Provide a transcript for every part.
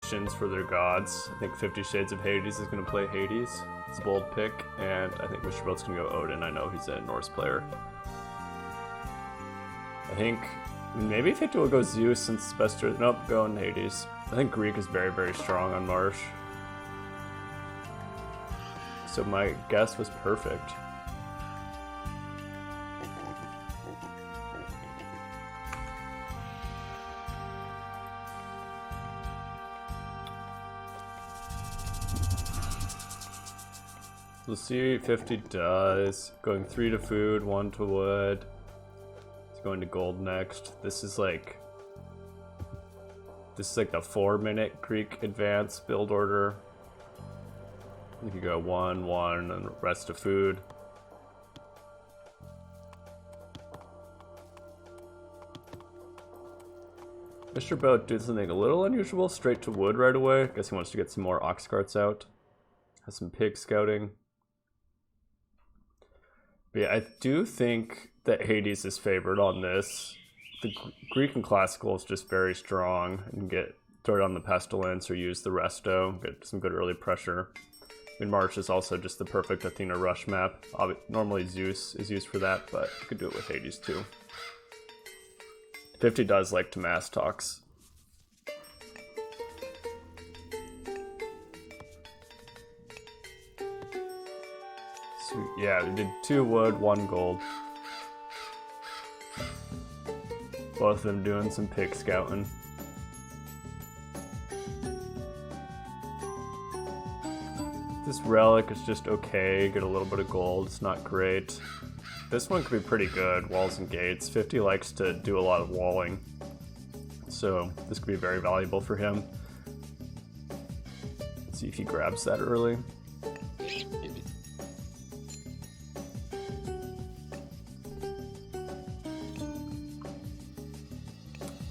for their gods. I think 50 Shades of Hades is going to play Hades. It's a bold pick, and I think MrBoat's going to go Odin. I know he's a Norse player. I think maybe 50 will go Zeus since it's best to... Nope, going Hades. I think Greek is very, very strong on Marsh. So my guess was perfect. Let's see what 50 does. Going 3 to food, 1 to wood. It's going to gold next. This is like the 4-minute Greek advance build order. You could go 1, 1, and the rest of food. MrBoat did something a little unusual, straight to wood right away. I guess he wants to get some more ox carts out. Has some pig scouting. But yeah, I do think that Hades is favored on this. The Greek and classical is just very strong, and throw it on the pestilence or use the resto, get some good early pressure. I mean, March is also just the perfect Athena rush map. Normally Zeus is used for that, but you could do it with Hades too. 50 does like to mass talks. Sweet. Yeah, we did 2 wood, 1 gold. Both of them doing some pig scouting. This relic is just okay, get a little bit of gold, it's not great. This one could be pretty good, walls and gates. 50 likes to do a lot of walling, so this could be very valuable for him. Let's see if he grabs that early.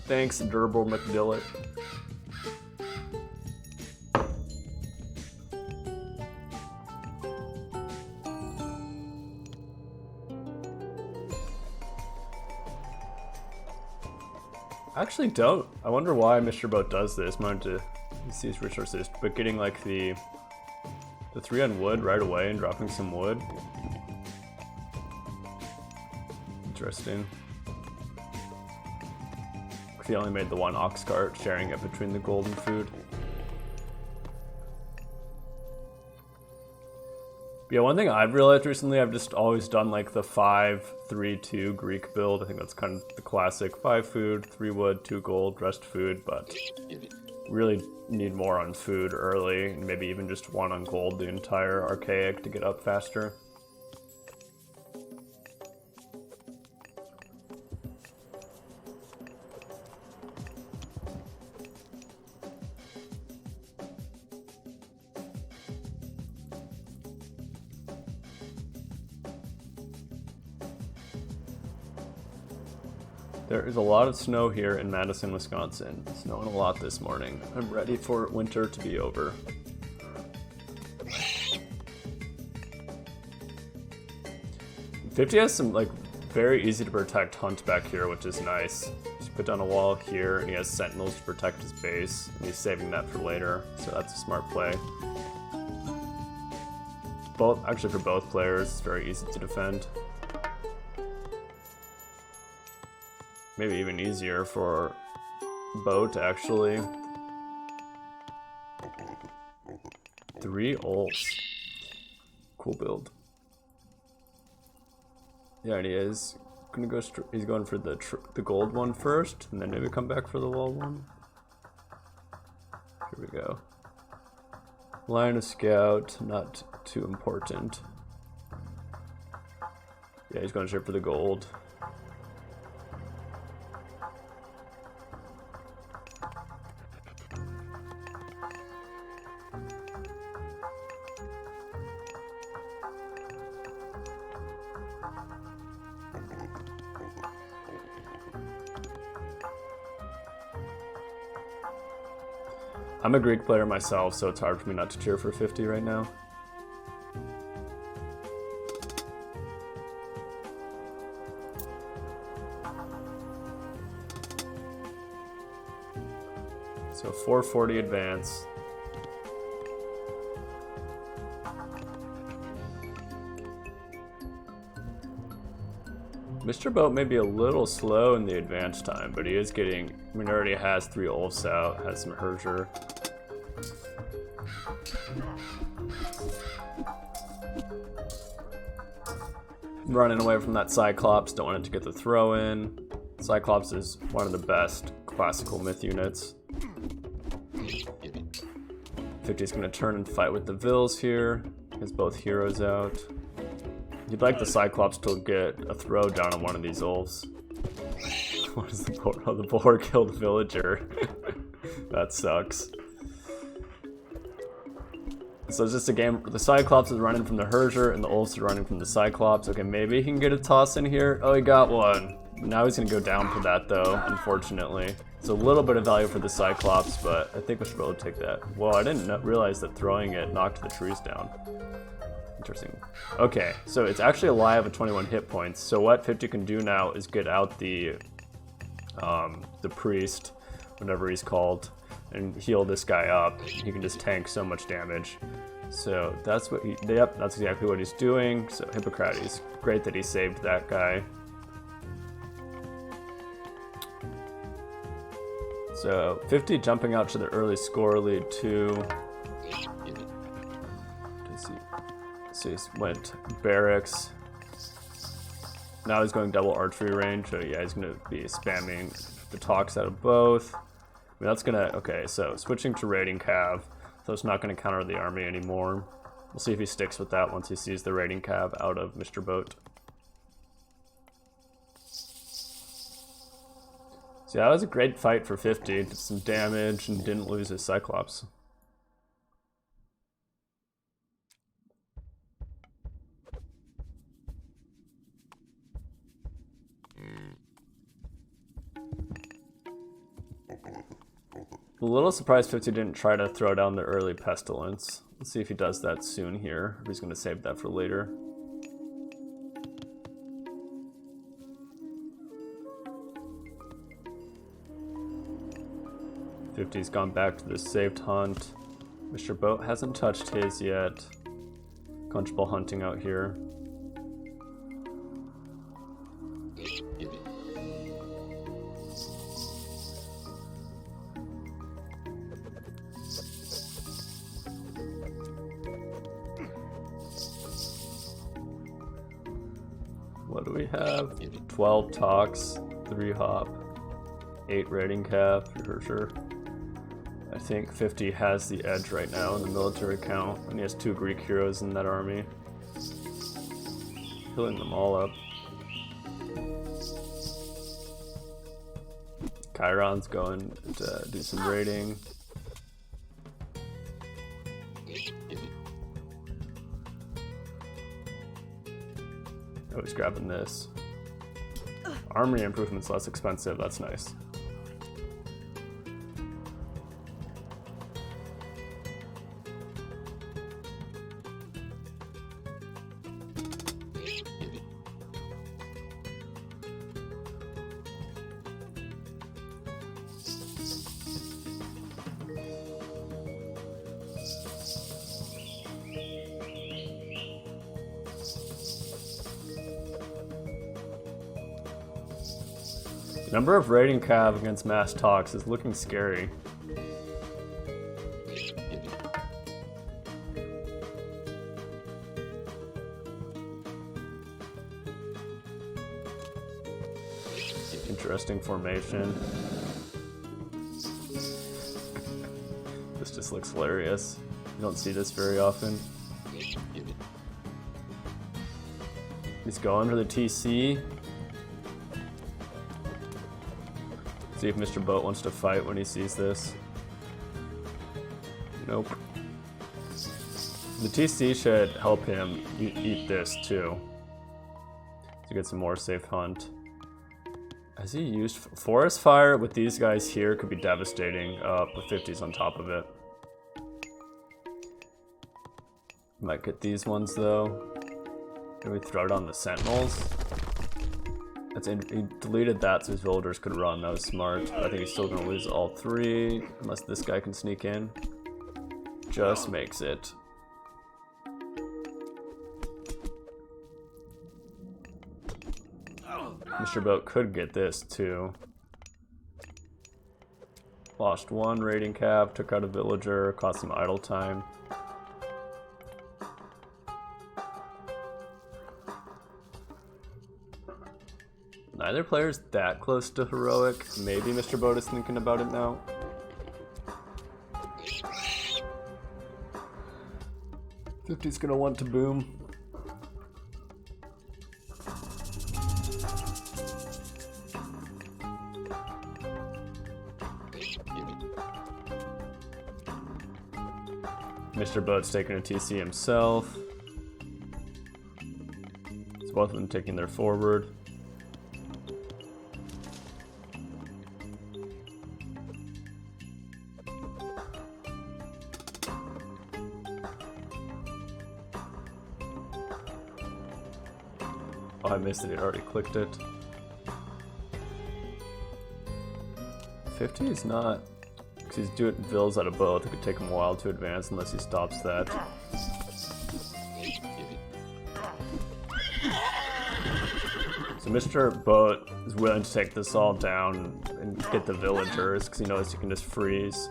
Thanks, Durable McDillet. I actually don't. I wonder why MrBoat does this. Wanted to see his resources, but getting like the 3 on wood right away and dropping some wood. Interesting. He only made the 1 ox cart, sharing it between the gold and food. But yeah, one thing I've realized recently, I've just always done like the 5-3-2 Greek build. I think that's kind of the classic 5 food, 3 wood, 2 gold, rest food, but really need more on food early, and maybe even just 1 on gold the entire archaic to get up faster. There is a lot of snow here in Madison, Wisconsin. It's snowing a lot this morning. I'm ready for winter to be over. $50 has some like very easy to protect hunt back here, which is nice. Just put down a wall here, and he has sentinels to protect his base, and he's saving that for later, so that's a smart play. Actually for both players, it's very easy to defend. Maybe even easier for Boat, actually. 3 ults. Cool build. Yeah, and he is gonna go. He's going for the gold one first, and then maybe come back for the wall one. Here we go. Line of scout, not too important. Yeah, he's going straight for the gold. I'm a Greek player myself, so it's hard for me not to cheer for 50 right now. So 440 advance. MrBoat may be a little slow in the advance time, but he is getting, I mean, he already has 3 Ulfs out, has some Herger. Running away from that Cyclops, don't want it to get the throw in. Cyclops is one of the best classical myth units. 50's gonna turn and fight with the Vils here. Has both heroes out. You'd like the Cyclops to get a throw down on one of these Ulfs. What is the boar? Oh, the boar killed the villager. That sucks. So it's just a game. The Cyclops is running from the Herger and the Ulfs are running from the Cyclops. Okay, maybe he can get a toss in here. Oh, he got one. Now he's gonna go down for that though, unfortunately. It's a little bit of value for the Cyclops, but I think we should be able to take that. Well, I didn't realize that throwing it knocked the trees down. Interesting. Okay, so it's actually alive at 21 hit points. So what 50 can do now is get out the priest, whatever he's called, and heal this guy up. He can just tank so much damage. So that's what he, yep, that's exactly what he's doing. So Hippocrates, great that he saved that guy. So 50 jumping out to the early score lead too. So he went barracks. Now he's going double archery range. So yeah, he's gonna be spamming the talks out of both. I mean, that's gonna, okay, so switching to raiding cav. So it's not gonna counter the army anymore. We'll see if he sticks with that once he sees the raiding cav out of MrBoat. So yeah, that was a great fight for 50. Did some damage and didn't lose his Cyclops. A little surprised 50 didn't try to throw down the early pestilence. Let's see if he does that soon here, or he's going to save that for later. Fifty's gone back to the saved hunt. MrBoat hasn't touched his yet. Comfortable hunting out here. What do we have? 12 talks, 3 hop, 8 raiding cav, for sure. I think 50 has the edge right now in the military count, and he has 2 Greek heroes in that army. Filling them all up. Chiron's going to do some raiding. Oh, he's grabbing this. Armory improvement's less expensive, that's nice. The number of raiding cav against mass talks is looking scary. Interesting formation. This just looks hilarious. You don't see this very often. He's going for the TC. See if MrBoat wants to fight when he sees this. Nope. The TC should help him eat this too. To get some more safe hunt. Has he used forest fire with these guys here? Could be devastating. With 50s on top of it. Might get these ones though. Can we throw it on the sentinels? He deleted that so his villagers could run. That was smart. I think he's still gonna lose all 3 unless this guy can sneak in. Just makes it. MrBoat could get this too. Lost 1 raiding cap, took out a villager, cost some idle time. Neither player's that close to heroic. Maybe MrBoat is thinking about it now. Fifty's gonna want to boom. MrBoat's taking a TC himself. So both of them taking their forward. Oh, I missed it, it already clicked it. 50 is not, because he's doing vills out of both. It could take him a while to advance unless he stops that. So MrBoat is willing to take this all down and get the villagers because he knows he can just freeze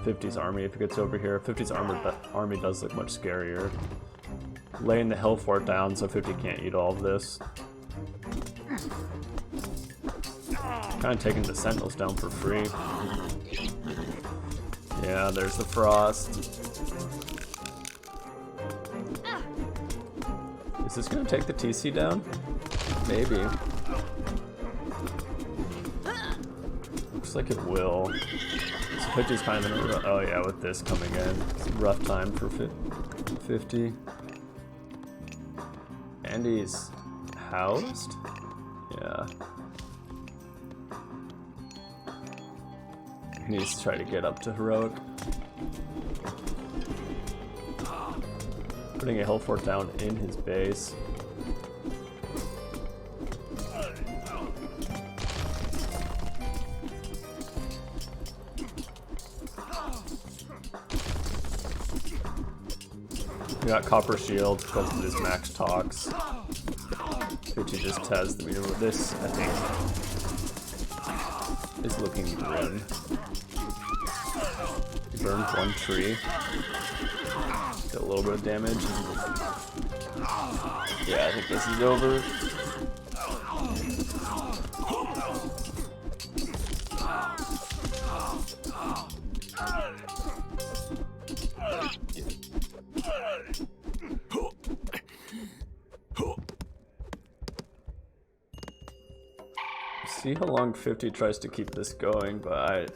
50's army if he gets over here. 50's army does look much scarier. Laying the hill fort down so 50 can't eat all of this. Kind of taking the sentinels down for free. Yeah, there's the frost. Is this gonna take the TC down? Maybe. Looks like it will. So 50's kind of in a, oh yeah, with this coming in. It's a rough time for 50. And he's housed? Yeah. He needs to try to get up to heroic. Putting a hill fort down in his base. We got copper shield because of his max talks, which he just has. I mean, this I think is looking grim. He burned 1 tree. Did a little bit of damage. Yeah, I think this is over. See how long 50 tries to keep this going, but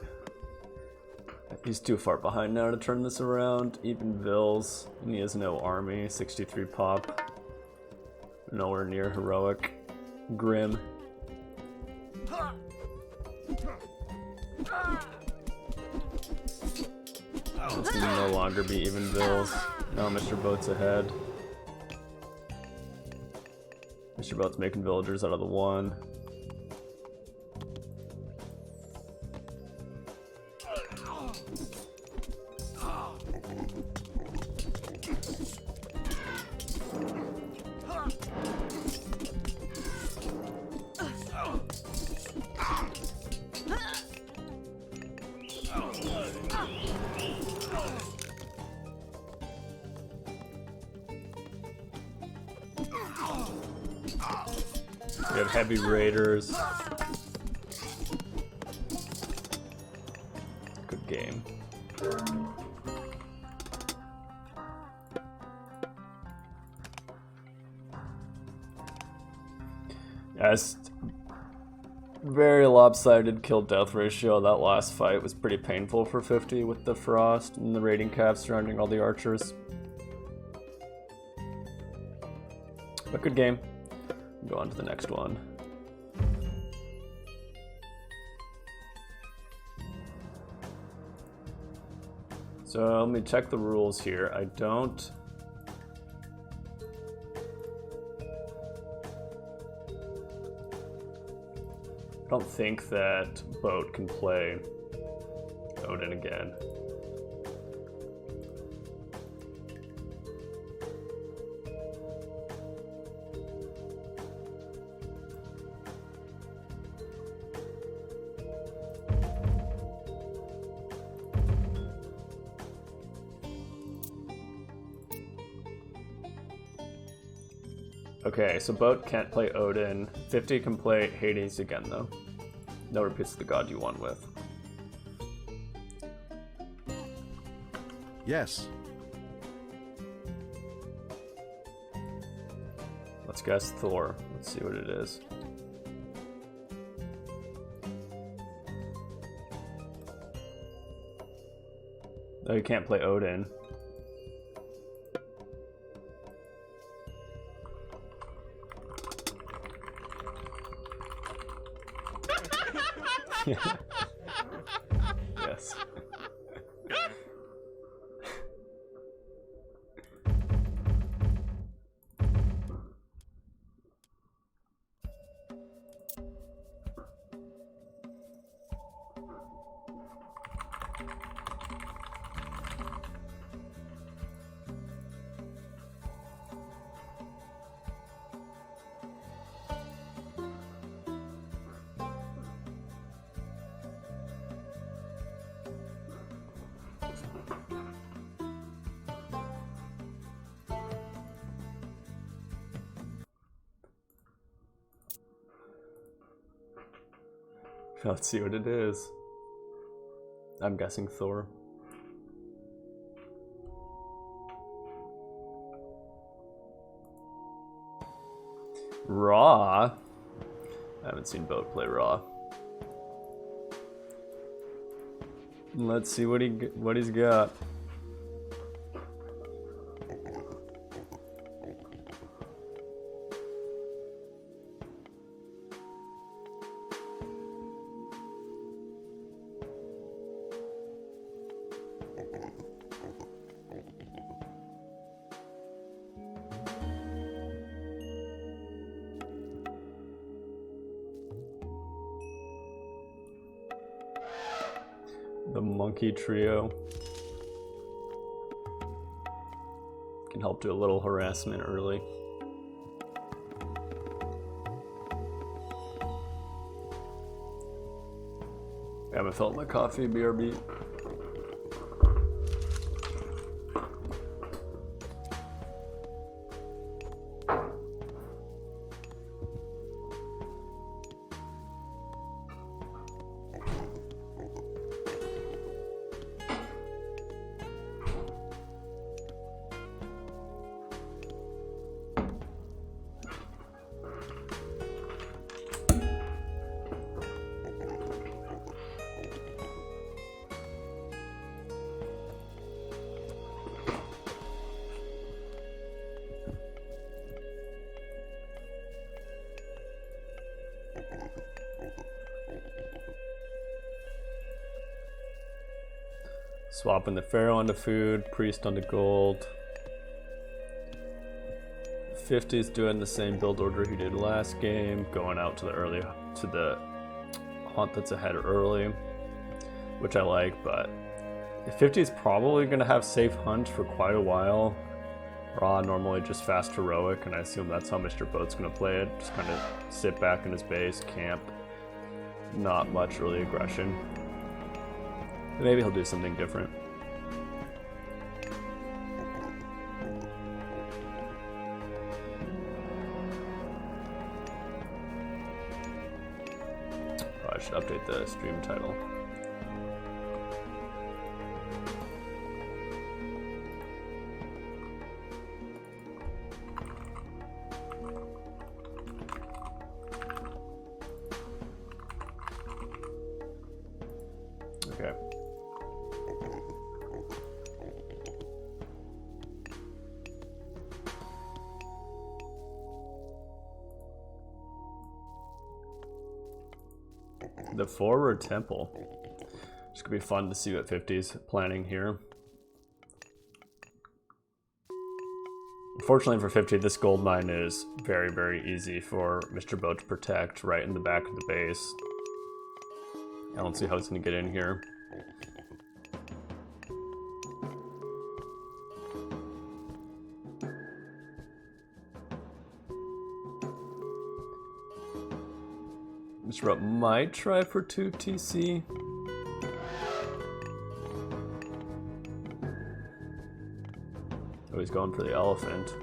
he's too far behind now to turn this around. Even Vills, and he has no army. 63 pop. Nowhere near heroic. Grim. This can no longer be even Vills. Now MrBoat's ahead. MrBoat's making villagers out of the 1. We have heavy raiders. Good game. Yes, very lopsided kill-death ratio. That last fight was pretty painful for 50 with the frost and the raiding caps surrounding all the archers. But good game. Go on to the next one. So let me check the rules here. I don't... don't think that Boat can play Odin again. Okay, so Boat can't play Odin. 50 can play Hades again, though. No repeats the god you won with. Yes. Let's guess Thor. Let's see what it is. No, you can't play Odin. Yes. Let's see what it is. I'm guessing Thor. Raw? I haven't seen Boat play Raw. Let's see what he's got. The monkey trio can help do a little harassment early. I haven't felt my coffee, BRB. Swapping the Pharaoh onto food, Priest onto gold. 50's doing the same build order he did last game, going out to the hunt that's ahead early, which I like, but 50's probably gonna have safe hunt for quite a while. Raw normally just fast heroic, and I assume that's how MrBoat's gonna play it. Just kind of sit back in his base, camp, not much early aggression. Maybe he'll do something different. Oh, I should update the stream title. Okay. The forward temple. It's gonna be fun to see what 50's planning here. Unfortunately for 50, this gold mine is very, very easy for MrBoat to protect right in the back of the base. I don't see how it's gonna get in here. MrBoat might try for 2 TC. Oh, he's going for the elephant.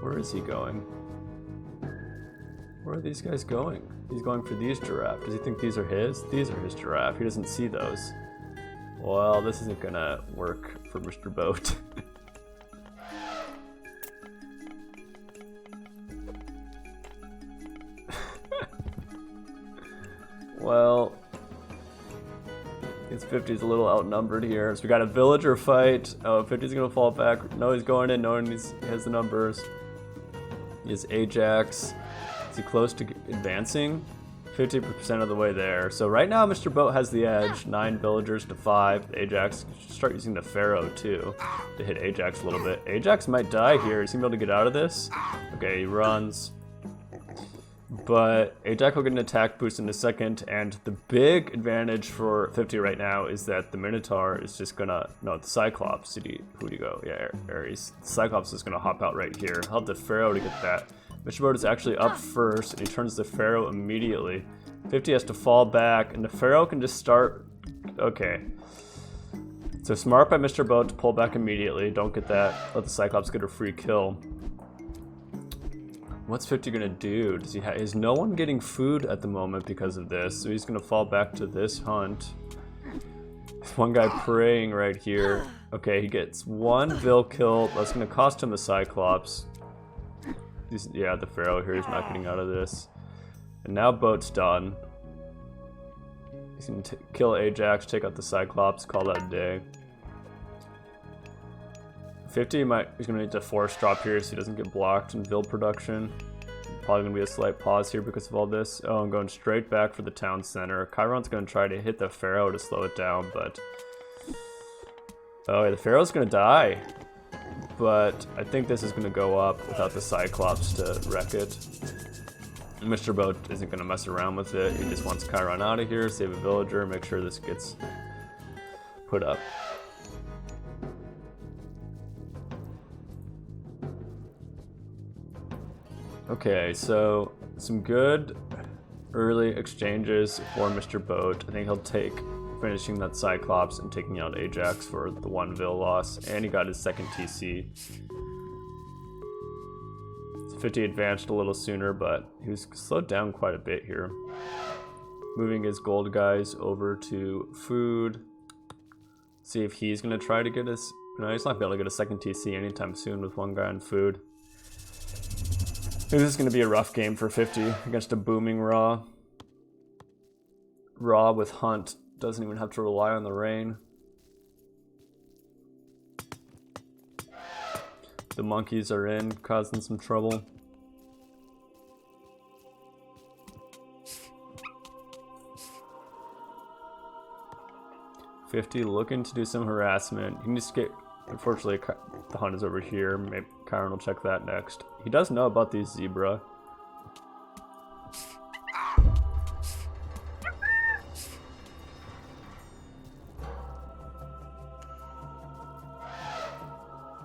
Where is he going? Where are these guys going? He's going for these giraffe. Does he think these are his? These are his giraffe. He doesn't see those. Well, this isn't gonna work for MrBoat. Well, his 50's a little outnumbered here. So we got a villager fight. Oh, 50's gonna fall back. No, he's going in. No one has the numbers. He has Ajax. Is he close to advancing? 50% of the way there. So right now, MrBoat has the edge. 9 villagers to 5. Ajax should start using the Pharaoh too to hit Ajax a little bit. Ajax might die here. Is he able to get out of this? Okay, he runs. But Ajax will get an attack boost in a second, and the big advantage for 50 right now is that the Minotaur is just gonna, no, the Cyclops, who'd he go? Yeah, Ares. The Cyclops is gonna hop out right here. Help the Pharaoh to get that. MrBoat is actually up first, and he turns the Pharaoh immediately. 50 has to fall back, and the Pharaoh can just start, okay. So smart by MrBoat to pull back immediately, don't get that, let the Cyclops get a free kill. What's 50 gonna do? Does he is no one getting food at the moment because of this? So he's gonna fall back to this hunt. There's one guy praying right here. Okay, he gets 1 Vil kill. That's gonna cost him a Cyclops. Yeah, the Pharaoh here is not getting out of this. And now Boat's done. He's gonna kill Ajax, take out the Cyclops, call that a day. 50 he's gonna need to force drop here so he doesn't get blocked in build production. Probably gonna be a slight pause here because of all this. Oh, I'm going straight back for the town center. Chiron's gonna try to hit the Pharaoh to slow it down, but oh, yeah, the Pharaoh's gonna die. But I think this is gonna go up without the Cyclops to wreck it. MrBoat isn't gonna mess around with it. He just wants Chiron out of here, save a villager, make sure this gets put up. Okay, so some good early exchanges for MrBoat. I think he'll take finishing that Cyclops and taking out Ajax for the 1 Vil loss, and he got his second TC. So 50 advanced a little sooner, but he was slowed down quite a bit here. Moving his gold guys over to food. See if he's gonna try to get his. No, he's not gonna be able to get a second TC anytime soon with 1 guy on food. This is going to be a rough game for 50 against a booming Raw. Raw with Hunt doesn't even have to rely on the rain. The monkeys are in, causing some trouble. $50 looking to do some harassment. You can just get. Unfortunately, the hunt is over here. Maybe Chiron will check that next. He does know about these zebra.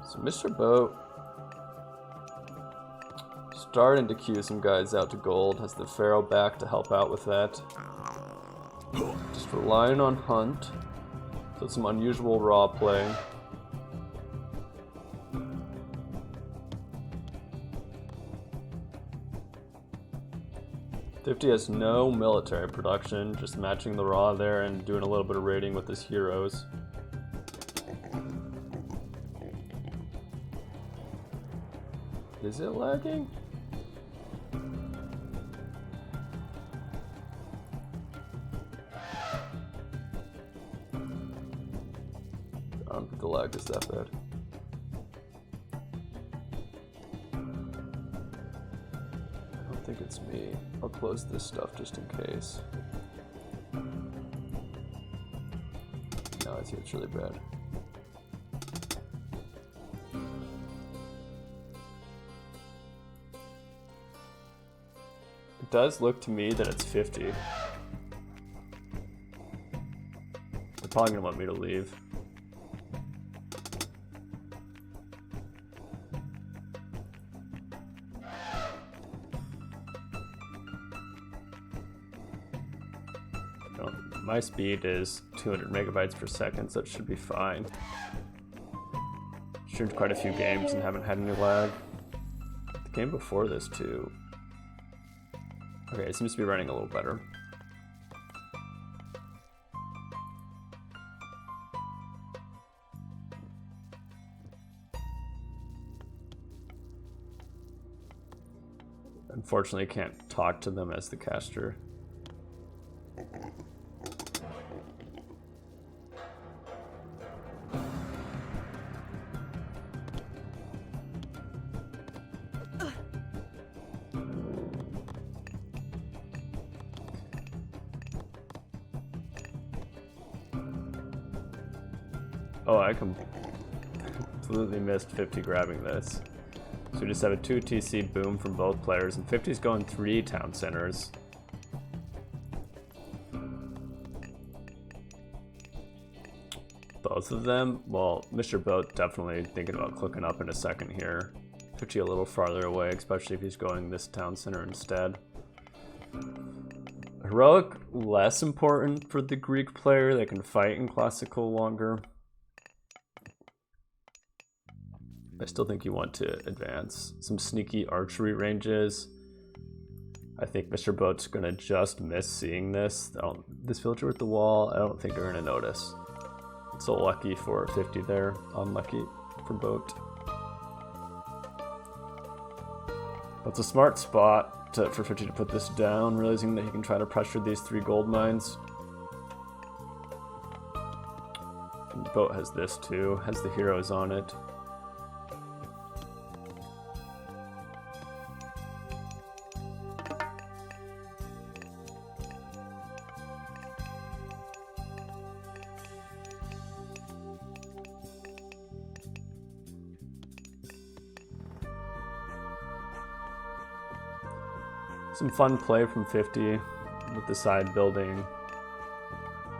So MrBoat starting to queue some guys out to gold. Has the Pharaoh back to help out with that. Just relying on Hunt. So some unusual raw play. 50 has no military production, just matching the raw there and doing a little bit of raiding with his heroes. Is it lagging? I don't think the lag is that bad. I don't think it's me. I'll close this stuff just in case. No, I see it's really bad. does look to me that it's 50. They're probably gonna want me to leave. My speed is 200 megabytes per second, so it should be fine. Streamed quite a few games and haven't had any lag. The game before this too. Okay, it seems to be running a little better. Unfortunately, can't talk to them as the caster. Oh, I completely missed 50 grabbing this. So we just have a 2 TC boom from both players, and 50's going 3 town centers. Both of them? Well, MrBoat definitely thinking about clicking up in a second here. 50 a little farther away, especially if he's going this town center instead. Heroic, less important for the Greek player. They can fight in classical longer. I still think you want to advance. Some sneaky archery ranges. I think MrBoat's gonna just miss seeing this. This villager with the wall, I don't think they're gonna notice. So lucky for 50 there, unlucky for Boat. That's a smart spot for 50 to put this down, realizing that he can try to pressure these 3 gold mines. And Boat has this too, has the heroes on it. Some fun play from 50 with the side building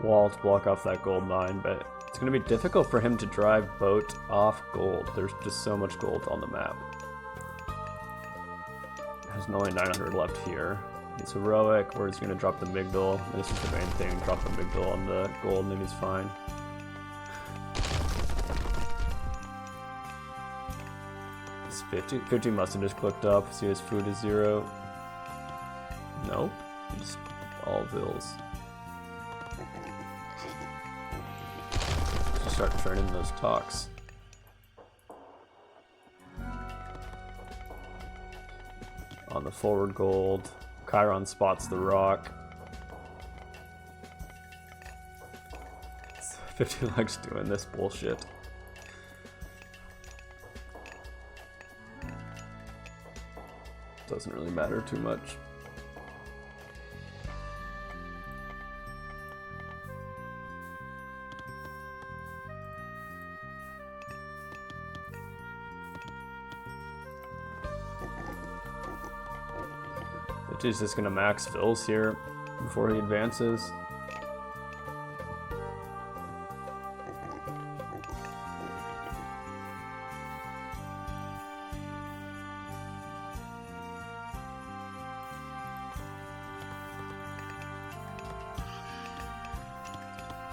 wall to block off that gold mine, but it's going to be difficult for him to drive Boat off gold. There's just so much gold on the map. There's only 900 left here. He's heroic, or he's going to drop the Migdal. This is the main thing, drop the Migdal on the gold and then he's fine. It's 50 must have just clicked up, see his food is 0. Nope, just all vills. Just start turning those talks. On the forward gold, Chiron spots the rock. 50 likes doing this bullshit. Doesn't really matter too much. He's just gonna max fills here before he advances.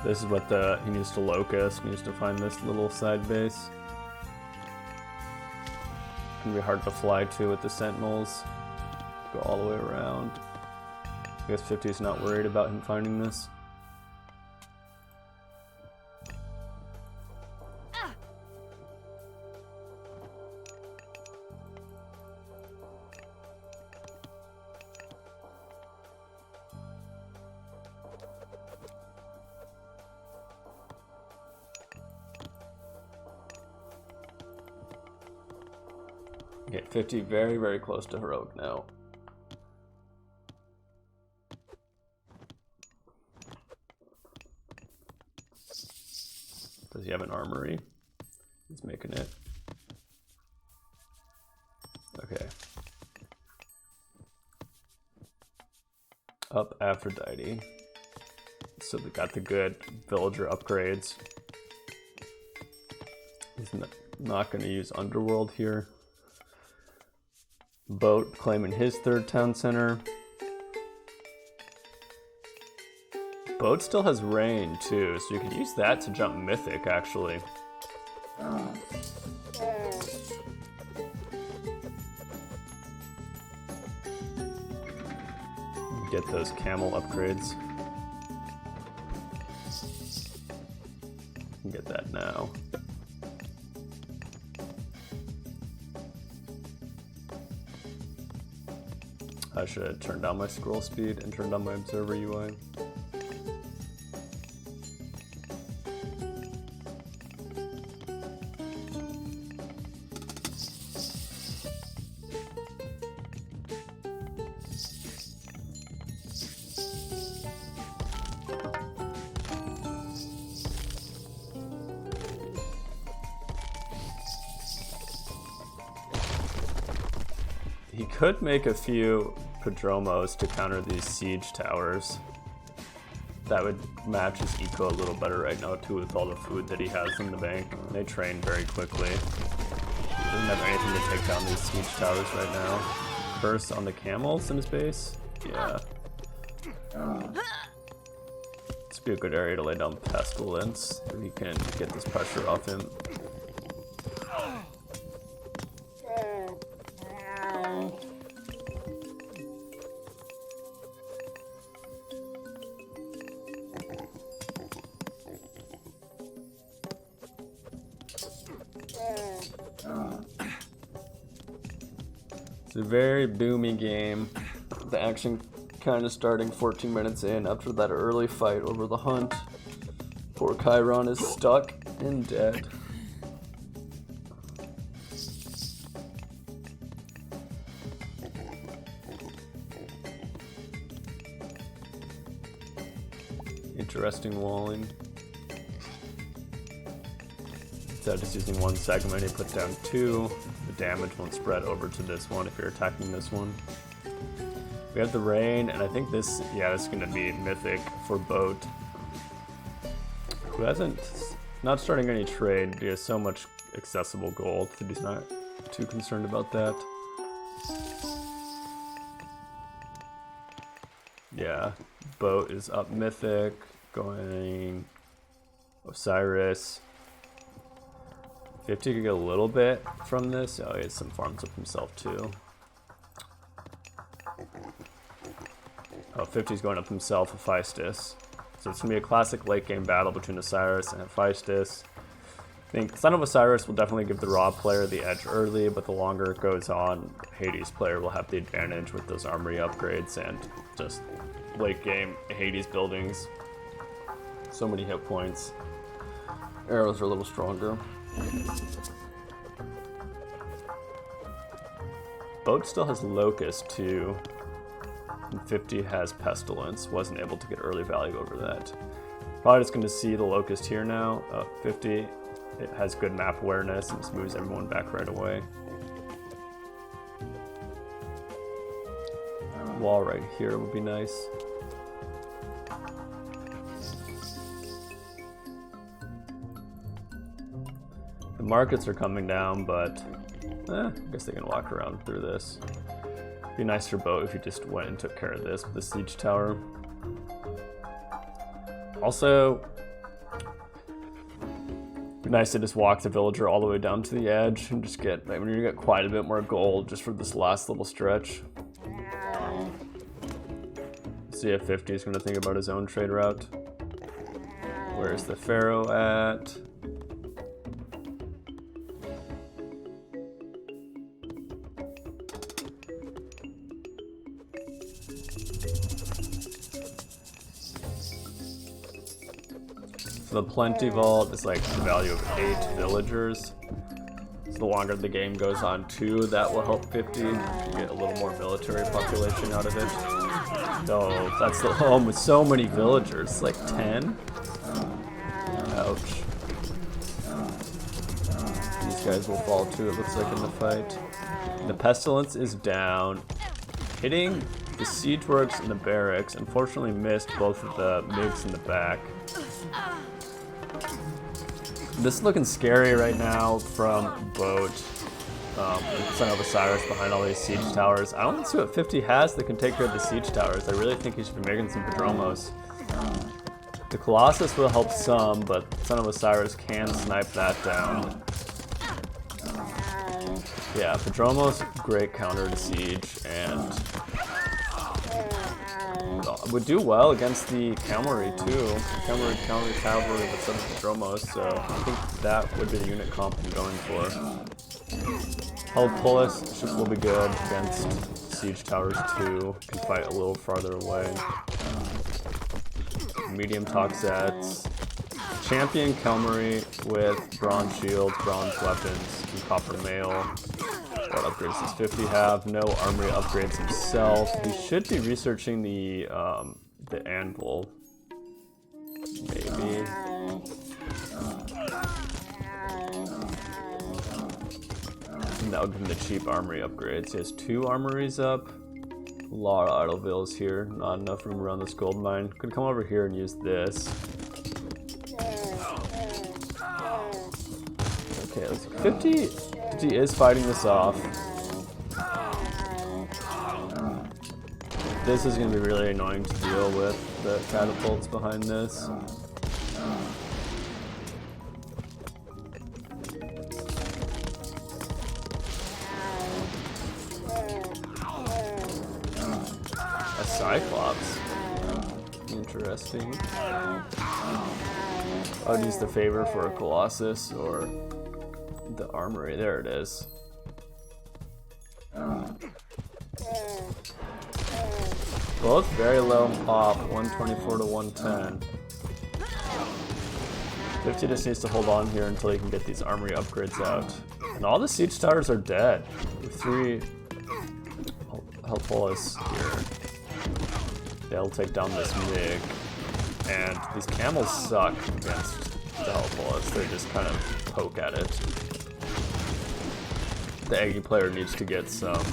This is what he needs to locus, he needs to find this little side base. Gonna be hard to fly to with the sentinels. Go all the way around. I guess 50 is not worried about him finding this. Okay, 50 very, very close to heroic now. Does he have an armory? He's making it. Okay. up Aphrodite. So they got the good villager upgrades. He's not going to use Underworld here. Boat claiming his third town center. Boat still has rain too, so you could use that to jump Mythic actually. Get those camel upgrades. Get that now. I should turn down my scroll speed and turn down my observer UI. He could make a few Prodromos to counter these siege towers. That would match his eco a little better right now too with all the food that he has in the bank. They train very quickly. He doesn't have anything to take down these siege towers right now. First on the camels in his base? Yeah. This would be a good area to lay down Pestilence so he can get this pressure off him. It's a very boomy game. The action kind of starting 14 minutes in after that early fight over the hunt. Poor Chiron is stuck and dead. Interesting walling. Instead of just using one segment, he put down two. The damage won't spread over to this one if you're attacking this one. We have the rain, and I think this, yeah, this is going to be Mythic for Boat, who hasn't, not starting any trade. He has so much accessible gold that he's not too concerned about that. Yeah, Boat is up Mythic, going Osiris. 50 could get a little bit from this. Oh, he has some farms up himself too. Oh, 50's going up himself, Hephaestus. So it's gonna be a classic late game battle between Osiris and Hephaestus. I think Son of Osiris will definitely give the Raw player the edge early, but the longer it goes on, Hades player will have the advantage with those armory upgrades and just late game Hades buildings. So many hit points. Arrows are a little stronger. Boat still has Locust too, and 50 has Pestilence. Wasn't able to get early value over that. Probably just going to see the Locust here now. 50, it has good map awareness and just moves everyone back right away. Wall right here would be nice. The markets are coming down, but I guess they can walk around through this. Be nice for Boat if you just went and took care of this with the siege tower. Also, be nice to just walk the villager all the way down to the edge and just get, I mean, you get quite a bit more gold just for this last little stretch. See if 50 is going to think about his own trade route. Where's the Pharaoh at? The Plenty Vault is like the value of 8 villagers. So the longer the game goes on too, that will help 50 get a little more military population out of it. No, that's the home with so many villagers, like 10. Ouch. These guys will fall too, it looks like, in the fight. The Pestilence is down. Hitting the siege works and the barracks. Unfortunately missed both of the MiGs in the back. This is looking scary right now from Boat. Son of Osiris behind all these siege towers. I don't see what 50 has that can take care of the siege towers. I really think he should be making some Padromos. The Colossus will help some, but Son of Osiris can snipe that down. Yeah, Padromos, great counter to siege, and would do well against the cavalry too. Cavalry with some Padromos, so I think that would be the unit comp I'm going for. Helpolis will be good against siege towers too. Can fight a little farther away. Medium Toxettes. Champion Cavalry with bronze shields, bronze weapons, and copper mail. What upgrades does 50 have? No armory upgrades himself. He should be researching the anvil. Maybe. And that would give him the cheap armory upgrades. He has 2 armories up. A lot of idle villas here. Not enough room around this gold mine. Could come over here and use this. Okay, let's see. 50 is fighting this off. This is going to be really annoying to deal with, the catapults behind this. A Cyclops. Interesting. I would use the favor for a Colossus or the armory. There it is. Both very low pop, 124 to 110. 50 just needs to hold on here until he can get these armory upgrades out. And all the siege towers are dead. With 3 Helpolis here. They'll take down this MiG. And these camels suck against the Helpolis. They just kind of poke at it. The Aggie player needs to get some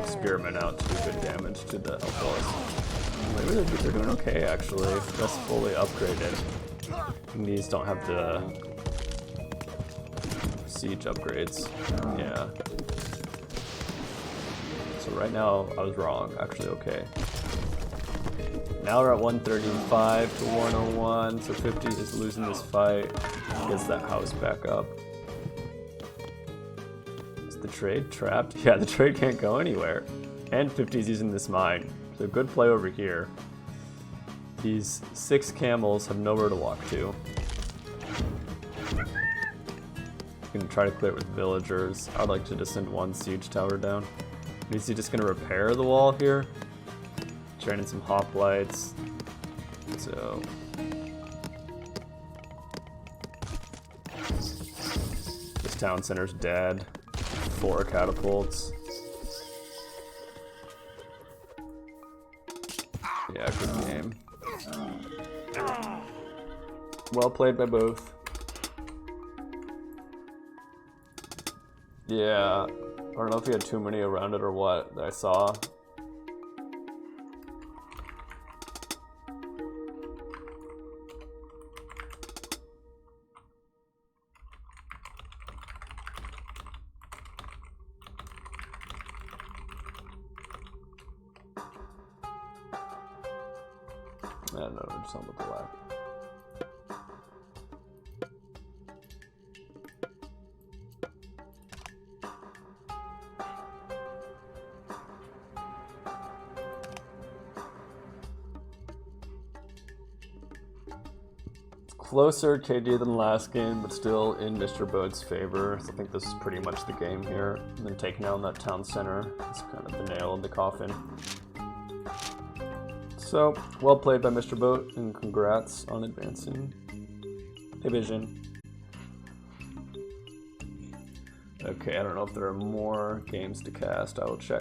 Spearmen out to do good damage to the Helpolis. Maybe they're doing okay actually. That's fully upgraded. And these don't have the siege upgrades. Yeah. So right now I was wrong. Actually, okay. Now we're at 135 to 101. So 50 is losing this fight. Gets that house back up. The trade trapped? Yeah, the trade can't go anywhere. And 50's using this mine. So good play over here. These 6 camels have nowhere to walk to. Gonna try to clear it with villagers. I'd like to just send 1 siege tower down. Is he just gonna repair the wall here? Training some hoplites. So this town center's dead. 4 catapults. Yeah, good game. Well played by both. Yeah, I don't know if he had too many around it or what that I saw. I don't know, we're just on with the lap. Closer KD than last game, but still in MrBoat's favor. So I think this is pretty much the game here. And then taking down that town center is kind of the nail in the coffin. So, well played by MrBoat, and congrats on advancing division. Okay, I don't know if there are more games to cast. I will check.